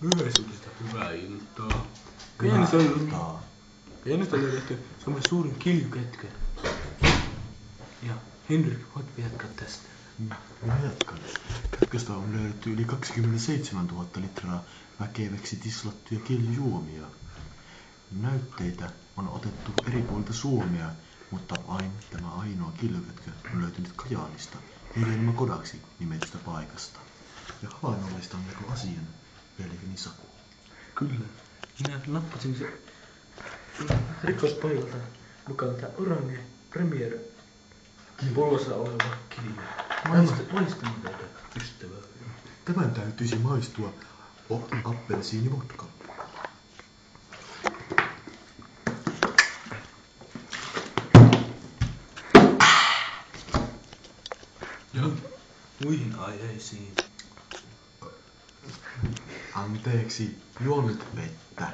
Yleisöllistä hyvää iltaa. Pienistä oli tehty Suomen suurin kiljukätkä. Ja Henrik, voit jatkaa tästä. Minä jatkan. Kätköstä on löydetty yli 27 000 litraa väkeväksi tislattuja kiljujuomia. Näytteitä on otettu eri puolilta Suomea, mutta vain tämä ainoa kiljukätkö on löytynyt Kajaanista, Helma-Kodaksi nimetystä paikasta. Ja havainnollistammeko asian, veljeni Saku? Kyllä. Minä nappasin se rikospaikalta mukaan tää Orange Premier pullossa oleva kilju. Maistun tätä ystävää. Tämän täytyisi maistua appelsiinivodka. Ja muihin aiheisiin. Anteeksi, juon nyt vettä.